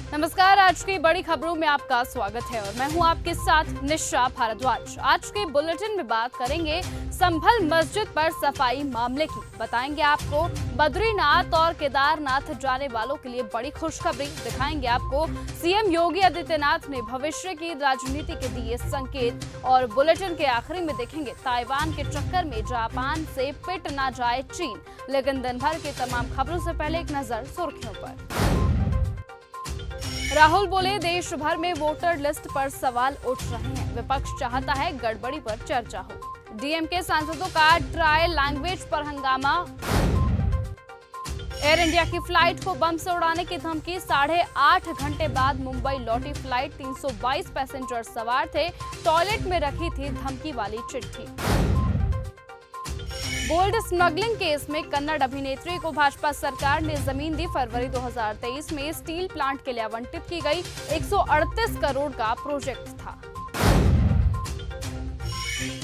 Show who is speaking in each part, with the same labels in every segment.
Speaker 1: नमस्कार। आज की बड़ी खबरों में आपका स्वागत है और मैं हूं आपके साथ निशा भारद्वाज। आज के बुलेटिन में बात करेंगे संभल मस्जिद पर सफाई मामले की। बताएंगे आपको बद्रीनाथ और केदारनाथ जाने वालों के लिए बड़ी खुशखबरी। दिखाएंगे आपको सीएम योगी आदित्यनाथ ने भविष्य की राजनीति के दिए संकेत और बुलेटिन के आखिरी में देखेंगे ताइवान के चक्कर में जापान से पिट ना जाए चीन। लेकिन दिन भर की तमाम खबरों से पहले एक नजर सुर्खियों पर। राहुल बोले, देश भर में वोटर लिस्ट पर सवाल उठ रहे हैं। विपक्ष चाहता है गड़बड़ी पर चर्चा हो। डीएमके सांसदों का ट्रायल लैंग्वेज पर हंगामा। एयर इंडिया की फ्लाइट को बम से उड़ाने की धमकी। 8.5 घंटे बाद मुंबई लौटी फ्लाइट। 322 पैसेंजर सवार थे। टॉयलेट में रखी थी धमकी वाली चिट्ठी। गोल्ड स्मगलिंग केस में कन्नड़ अभिनेत्री को भाजपा सरकार ने जमीन दी। फरवरी 2023 में स्टील प्लांट के लिए आवंटित की गई 138 करोड़ का प्रोजेक्ट था।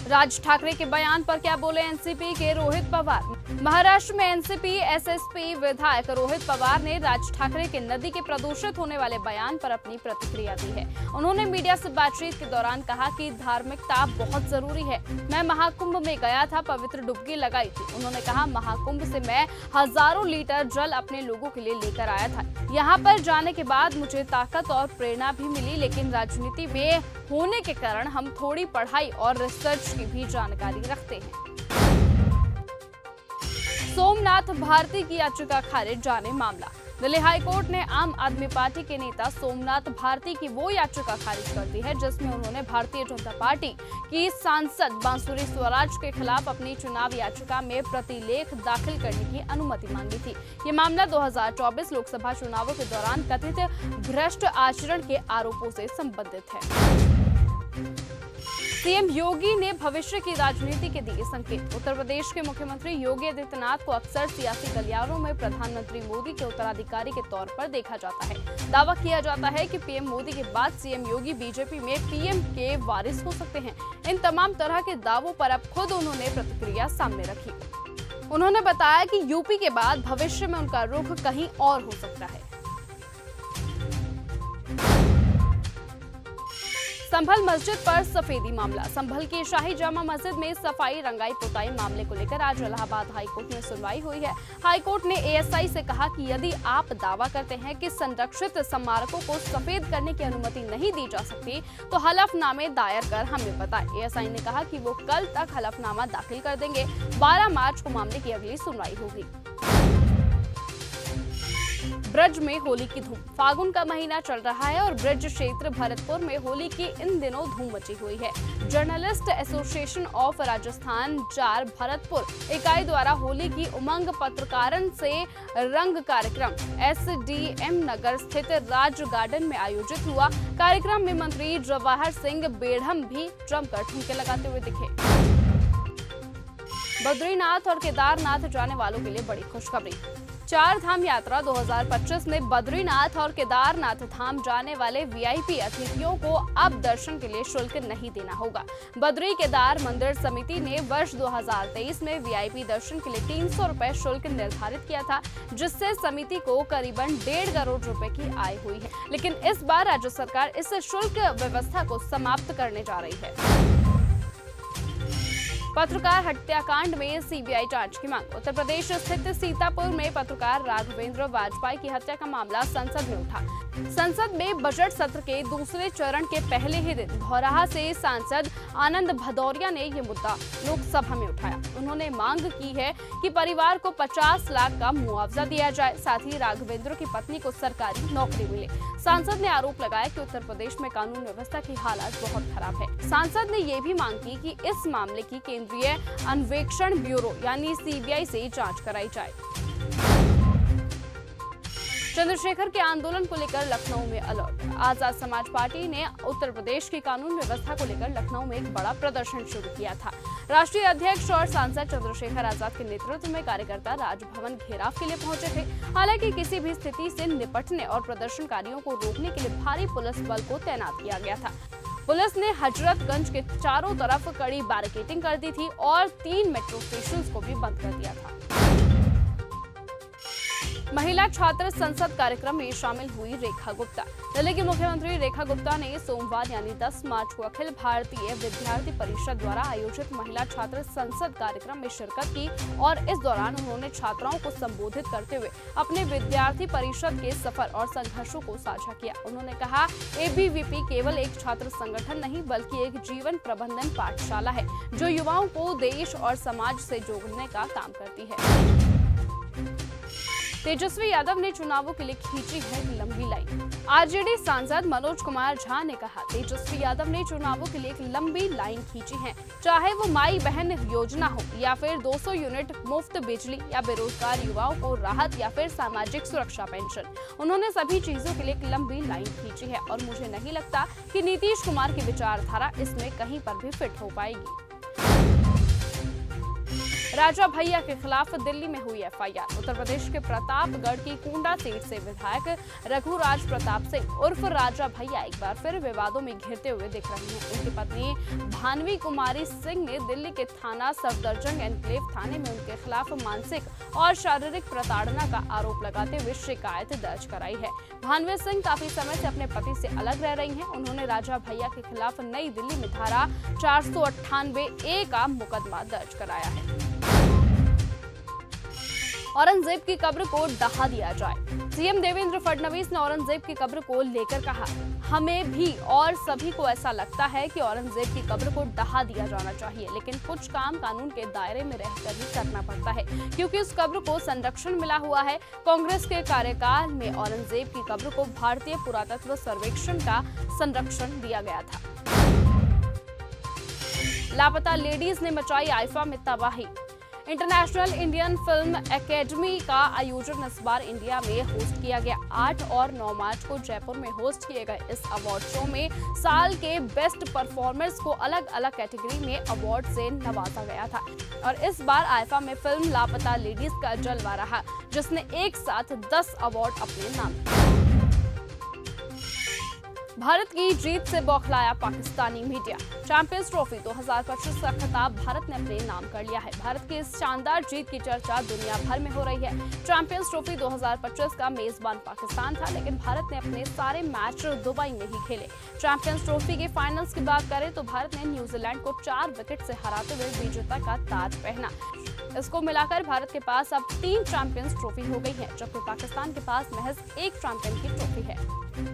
Speaker 1: राज ठाकरे के बयान पर क्या बोले एनसीपी के रोहित पवार। महाराष्ट्र में एनसीपी एसएसपी विधायक रोहित पवार ने राज ठाकरे के नदी के प्रदूषित होने वाले बयान पर अपनी प्रतिक्रिया दी है। उन्होंने मीडिया से बातचीत के दौरान कहा कि धार्मिकता बहुत जरूरी है। मैं महाकुंभ में गया था, पवित्र डुबकी लगाई थी। उन्होंने कहा, महाकुंभ से मैं हजारों लीटर जल अपने लोगों के लिए लेकर आया था। यहाँ पर जाने के बाद मुझे ताकत और प्रेरणा भी मिली, लेकिन राजनीति में होने के कारण हम थोड़ी पढ़ाई और रिसर्च की भी जानकारी रखते हैं। सोमनाथ भारती की याचिका खारिज, जाने मामला। दिल्ली हाईकोर्ट ने आम आदमी पार्टी के नेता सोमनाथ भारती की वो याचिका खारिज कर दी है जिसमें उन्होंने भारतीय जनता पार्टी की सांसद बांसुरी स्वराज के खिलाफ अपनी चुनाव याचिका में प्रतिलेख दाखिल करने की अनुमति मांगी थी। ये मामला 2024 लोकसभा चुनावों के दौरान कथित भ्रष्ट आचरण के आरोपों से संबंधित है। सीएम योगी ने भविष्य की राजनीति के दिए संकेत। उत्तर प्रदेश के मुख्यमंत्री योगी आदित्यनाथ को अक्सर सियासी गलियारों में प्रधानमंत्री मोदी के उत्तराधिकारी के तौर पर देखा जाता है। दावा किया जाता है कि पीएम मोदी के बाद सीएम योगी बीजेपी में पीएम के वारिस हो सकते हैं। इन तमाम तरह के दावों पर अब खुद उन्होंने प्रतिक्रिया सामने रखी। उन्होंने बताया कि यूपी के बाद भविष्य में उनका रुख कहीं और हो सकता है। संभल मस्जिद पर सफेदी मामला। संभल की शाही जामा मस्जिद में सफाई रंगाई पुताई मामले को लेकर आज इलाहाबाद हाईकोर्ट में सुनवाई हुई है। हाईकोर्ट ने एएसआई से कहा कि यदि आप दावा करते हैं कि संरक्षित स्मारकों को सफेद करने की अनुमति नहीं दी जा सकती तो हलफनामे दायर कर हमें बताएं। एएसआई ने कहा कि वो कल तक हलफनामा दाखिल कर देंगे। 12 मार्च को मामले की अगली सुनवाई होगी। ब्रज में होली की धूम। फागुन का महीना चल रहा है और ब्रज क्षेत्र भरतपुर में होली की इन दिनों धूम मची हुई है। Journalist association of Rajasthan 4 Bharatpur इकाई द्वारा होली की उमंग पत्रकारन से रंग कार्यक्रम एसडीएम नगर स्थित राज गार्डन में आयोजित हुआ। कार्यक्रम में मंत्री जवाहर सिंह बेढ़म भी जमकर ठुमके लगाते हुए दिखे। बद्रीनाथ और केदारनाथ जाने वालों के लिए बड़ी खुशखबरी। 4 धाम यात्रा 2025 में बद्रीनाथ और केदारनाथ धाम जाने वाले वीआईपी अतिथियों को अब दर्शन के लिए शुल्क नहीं देना होगा। बद्री केदार मंदिर समिति ने वर्ष 2023 में वीआईपी दर्शन के लिए 300 रुपए शुल्क निर्धारित किया था, जिससे समिति को करीबन 1.5 करोड़ रुपए की आय हुई है। लेकिन इस बार राज्य सरकार इस शुल्क व्यवस्था को समाप्त करने जा रही है। पत्रकार हत्याकांड में सीबीआई जांच की मांग। उत्तर प्रदेश स्थित सीतापुर में पत्रकार राघवेंद्र वाजपेयी की हत्या का मामला संसद में उठा। संसद में बजट सत्र के दूसरे चरण के पहले ही दिन धौराहा से सांसद आनंद भदौरिया ने ये मुद्दा लोकसभा में उठाया। उन्होंने मांग की है कि परिवार को 50 लाख का मुआवजा दिया जाए, साथ ही राघवेंद्र की पत्नी को सरकारी नौकरी मिले। सांसद ने आरोप लगाया कि उत्तर प्रदेश में कानून व्यवस्था की हालत बहुत खराब है। सांसद ने ये भी मांग की कि इस मामले की केंद्रीय अन्वेषण ब्यूरो यानी सीबीआई से जांच कराई जाए। चंद्रशेखर के आंदोलन को लेकर लखनऊ में अलर्ट। आजाद समाज पार्टी ने उत्तर प्रदेश की कानून व्यवस्था को लेकर लखनऊ में एक बड़ा प्रदर्शन शुरू किया था। राष्ट्रीय अध्यक्ष और सांसद चंद्रशेखर आजाद के नेतृत्व में कार्यकर्ता राजभवन घेराव के लिए पहुंचे थे। हालांकि किसी भी स्थिति से निपटने और प्रदर्शनकारियों को रोकने के लिए भारी पुलिस बल को तैनात किया गया था। पुलिस ने हजरतगंज के चारों तरफ कड़ी बैरिकेडिंग कर दी थी और 3 मेट्रो स्टेशन को भी बंद कर दिया था। महिला छात्र संसद कार्यक्रम में शामिल हुई रेखा गुप्ता। दिल्ली की मुख्यमंत्री रेखा गुप्ता ने सोमवार यानी 10 मार्च को अखिल भारतीय विद्यार्थी परिषद द्वारा आयोजित महिला छात्र संसद कार्यक्रम में शिरकत की और इस दौरान उन्होंने छात्राओं को संबोधित करते हुए अपने विद्यार्थी परिषद के सफर और संघर्षों को साझा किया। उन्होंने कहा, एबीवीपी केवल एक छात्र संगठन नहीं बल्कि एक जीवन प्रबंधन पाठशाला है जो युवाओं को देश और समाज से जोड़ने का काम करती है। तेजस्वी यादव ने चुनावों के लिए खींची है एक लंबी लाइन। आरजेडी सांसद मनोज कुमार झा ने कहा, तेजस्वी यादव ने चुनावों के लिए एक लंबी लाइन खींची है, चाहे वो माई बहन योजना हो या फिर 200 यूनिट मुफ्त बिजली या बेरोजगार युवाओं को राहत या फिर सामाजिक सुरक्षा पेंशन। उन्होंने सभी चीजों के लिए एक लंबी लाइन खींची है और मुझे नहीं लगता कि नीतीश कुमार की विचारधारा इसमें कहीं पर भी फिट हो पाएगी। राजा भैया के खिलाफ दिल्ली में हुई एफआईआर। उत्तर प्रदेश के प्रतापगढ़ की कुंडा सीट से विधायक रघुराज प्रताप सिंह उर्फ राजा भैया एक बार फिर विवादों में घिरते हुए दिख रहे हैं। उनकी पत्नी भानवी कुमारी सिंह ने दिल्ली के थाना सफदरजंग एनक्लेव थाने में उनके खिलाफ मानसिक और शारीरिक प्रताड़ना का आरोप लगाते हुए शिकायत दर्ज कराई है। भानवी सिंह काफी समय से अपने पति से अलग रह रही हैं। उन्होंने राजा भैया के खिलाफ नई दिल्ली में धारा 498A का मुकदमा दर्ज कराया है। औरंगजेब की कब्र को ढहा दिया जाए। सीएम देवेंद्र फडणवीस ने औरंगजेब की कब्र को लेकर कहा, हमें भी और सभी को ऐसा लगता है कि औरंगजेब की कब्र को ढहा दिया जाना चाहिए, लेकिन कुछ काम कानून के दायरे में रहकर ही करना पड़ता है क्योंकि उस कब्र को संरक्षण मिला हुआ है। कांग्रेस के कार्यकाल में औरंगजेब की कब्र को भारतीय पुरातत्व सर्वेक्षण का संरक्षण दिया गया था। लापता लेडीज ने मचाई आईफा में तबाही। इंटरनेशनल इंडियन फिल्म एकेडमी का आयोजन इस बार इंडिया में होस्ट किया गया। 8 और 9 मार्च को जयपुर में होस्ट किए गए इस अवार्ड शो में साल के बेस्ट परफॉर्मर्स को अलग अलग कैटेगरी में अवार्ड से नवाजा गया था और इस बार आईफा में फिल्म लापता लेडीज का जलवा रहा, जिसने एक साथ 10 अवार्ड अपने नाम किए। भारत की जीत से बौखलाया पाकिस्तानी मीडिया। चैंपियंस ट्रॉफी 2025 का खिताब भारत ने अपने नाम कर लिया है। भारत की इस शानदार जीत की चर्चा दुनिया भर में हो रही है। चैंपियंस ट्रॉफी 2025 का मेजबान पाकिस्तान था, लेकिन भारत ने अपने सारे मैच दुबई में ही खेले। चैंपियंस ट्रॉफी के फाइनल्स की बात करें तो भारत ने न्यूजीलैंड को 4 विकेट से हराते हुए विजेता का ताज पहना। इसको मिलाकर भारत के पास अब 3 चैंपियंस ट्रॉफी हो गई है, जबकि पाकिस्तान के पास महज 1 चैंपियन की ट्रॉफी है।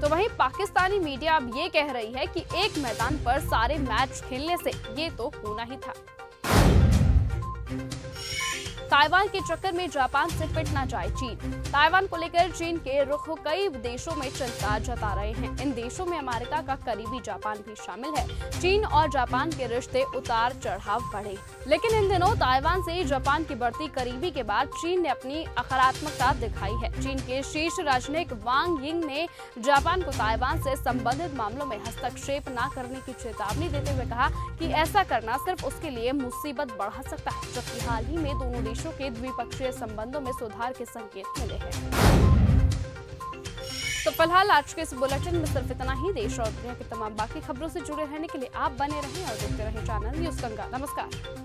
Speaker 1: तो वहीं पाकिस्तानी मीडिया अब ये कह रही है कि एक मैदान पर सारे मैच खेलने से ये तो होना ही था। ताइवान के चक्कर में जापान से पिट ना जाए चीन। ताइवान को लेकर चीन के रुख कई देशों में चिंता जता रहे हैं। इन देशों में अमेरिका का करीबी जापान भी शामिल है। चीन और जापान के रिश्ते उतार चढ़ाव बढ़े, लेकिन इन दिनों ताइवान से जापान की बढ़ती करीबी के बाद चीन ने अपनी सकारात्मकता दिखाई है। चीन के शीर्ष राजनयिक वांग यिंग ने जापान को ताइवान से संबंधित मामलों में हस्तक्षेप न करने की चेतावनी देते हुए कहा कि ऐसा करना सिर्फ उसके लिए मुसीबत बढ़ा सकता है, जबकि हाल ही में दोनों देशों के द्विपक्षीय संबंधों में सुधार के संकेत मिले हैं। तो फिलहाल आज के इस बुलेटिन में सिर्फ इतना ही। देश और दुनिया की तमाम बाकी खबरों से जुड़े रहने के लिए आप बने रहें और देखते रहें चैनल न्यूज़ गंगा। नमस्कार।